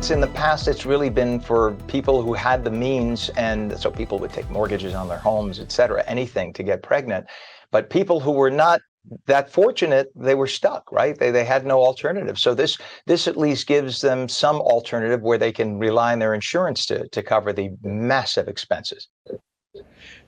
In the past, it's really been for people who had the means, and so people would take mortgages on their homes, et cetera, anything to get pregnant. But people who were not that fortunate, they were stuck, right? They had no alternative. So this at least gives them some alternative where they can rely on their insurance to cover the massive expenses.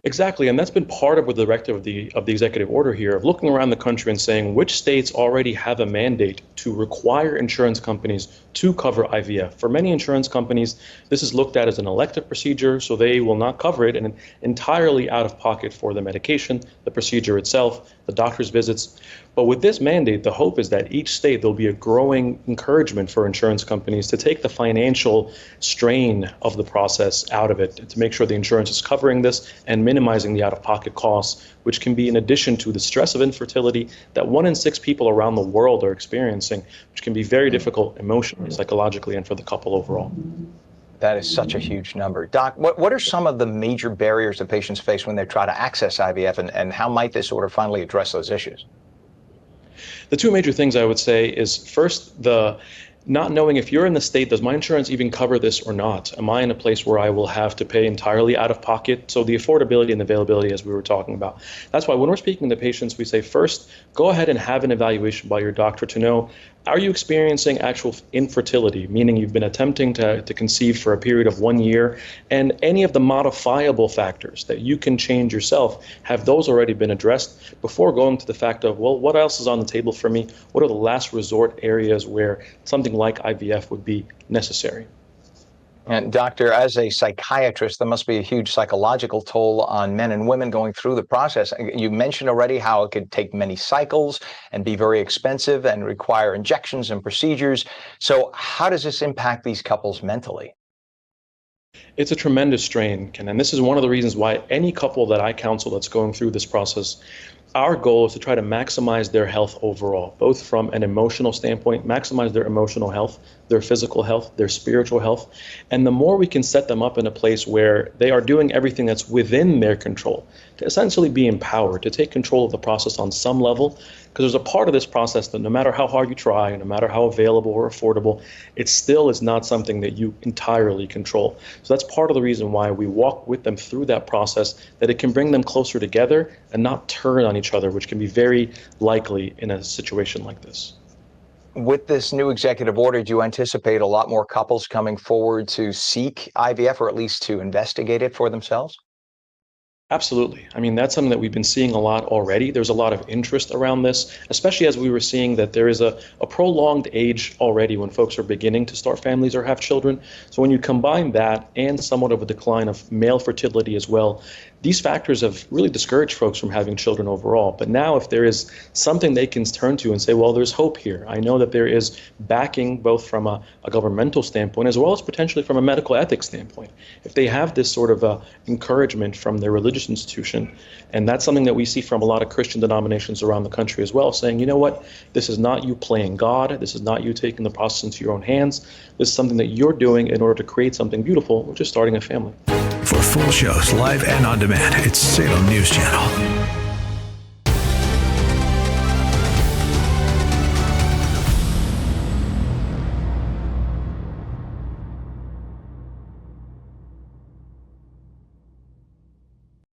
Exactly, and that's been part of the directive of the executive order here, of looking around the country and saying which states already have a mandate to require insurance companies to cover IVF. For many insurance companies, this is looked at as an elective procedure, so they will not cover it, and entirely out of pocket for the medication, the procedure itself, the doctor's visits. But with this mandate, the hope is that each state, there'll be a growing encouragement for insurance companies to take the financial strain of the process out of it, to make sure the insurance is covering this and minimizing the out-of-pocket costs, which can be in addition to the stress of infertility that 1 in 6 people around the world are experiencing, which can be very difficult emotionally, psychologically, and for the couple overall. That is such a huge number. Doc, what are some of the major barriers that patients face when they try to access IVF, and how might this order finally address those issues? The two major things I would say is, first, the not knowing if you're in the state, does my insurance even cover this or not? Am I in a place where I will have to pay entirely out of pocket? So the affordability and availability, as we were talking about. That's why when we're speaking to patients, we say, first, go ahead and have an evaluation by your doctor to know, are you experiencing actual infertility, meaning you've been attempting to conceive for a period of 1 year, and any of the modifiable factors that you can change yourself, have those already been addressed before going to the fact of, well, what else is on the table for me? What are the last resort areas where something like IVF would be necessary? And doctor, as a psychiatrist, there must be a huge psychological toll on men and women going through the process. You mentioned already how it could take many cycles and be very expensive and require injections and procedures. So how does this impact these couples mentally? It's a tremendous strain, Ken, and this is one of the reasons why any couple that I counsel that's going through this process, our goal is to try to maximize their health overall, both from an emotional standpoint, maximize their emotional health, their physical health, their spiritual health. And the more we can set them up in a place where they are doing everything that's within their control, to essentially be empowered, to take control of the process on some level, because there's a part of this process that no matter how hard you try, and no matter how available or affordable, it still is not something that you entirely control. So that's part of the reason why we walk with them through that process, that it can bring them closer together and not turn on each other, which can be very likely in a situation like this. With this new executive order, do you anticipate a lot more couples coming forward to seek IVF, or at least to investigate it for themselves? Absolutely. I mean, that's something that we've been seeing a lot already. There's a lot of interest around this, especially as we were seeing that there is a prolonged age already when folks are beginning to start families or have children. So when you combine that and somewhat of a decline of male fertility as well, these factors have really discouraged folks from having children overall. But now if there is something they can turn to and say, well, there's hope here. I know that there is backing both from a governmental standpoint as well as potentially from a medical ethics standpoint. If they have this sort of encouragement from their religious institution, and that's something that we see from a lot of Christian denominations around the country as well, saying, you know what, this is not you playing God, this is not you taking the process into your own hands, this is something that you're doing in order to create something beautiful, which is starting a family. For full shows, live and on demand, it's Salem News Channel.